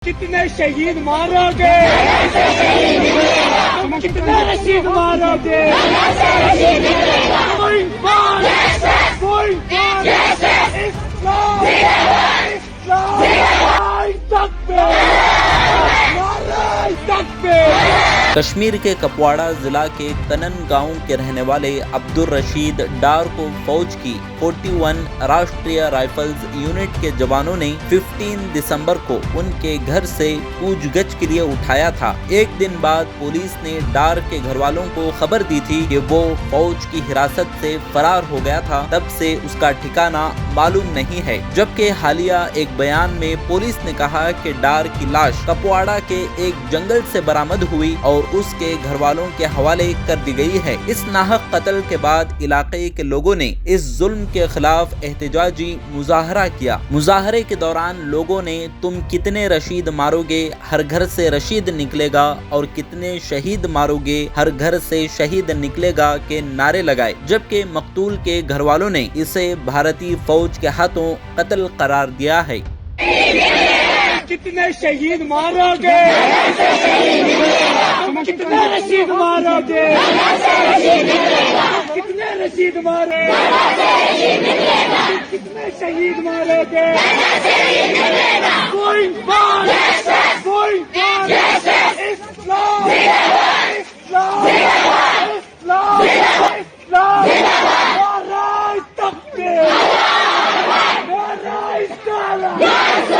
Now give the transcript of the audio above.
کتنے شہید مارو گے کتنے رشید مارو گے کوئی بات کوئی بات اسلام اسلام نعرہ تکبیر نعرہ تکبیر۔ کشمیر کے کپواڑہ ضلع کے کنن گاؤں کے رہنے والے عبدالرشید ڈار کو فوج کی 41 راشٹریہ رائفلز یونٹ کے جوانوں نے 15 دسمبر کو ان کے گھر سے پوچھ گچھ کے لیے اٹھایا تھا۔ ایک دن بعد پولیس نے ڈار کے گھر والوں کو خبر دی تھی کہ وہ فوج کی حراست سے فرار ہو گیا تھا، تب سے اس کا ٹھکانہ معلوم نہیں ہے، جبکہ حالیہ ایک بیان میں پولیس نے کہا کہ ڈار کی لاش کپواڑہ کے ایک جنگل سے برآمد ہوئی اور اس کے گھر والوں کے حوالے کر دی گئی ہے۔ اس ناحق قتل کے بعد علاقے کے لوگوں نے اس ظلم کے خلاف احتجاجی مظاہرہ کیا۔ مظاہرے کے دوران لوگوں نے "تم کتنے رشید مارو گے، ہر گھر سے رشید نکلے گا، اور کتنے شہید مارو گے، ہر گھر سے شہید نکلے گا" کے نعرے لگائے، جبکہ مقتول کے گھر والوں نے اسے بھارتی فوج کے ہاتھوں قتل قرار دیا ہے۔ کتنے شہید مارو گے کتنے رشید مارو گے کتنے رشید مارو کتنے شہید مارو گے کوئی بات کوئی بات اسلام اسلام اسلام اسلام نعرہ تکبیر نعرہ اسلام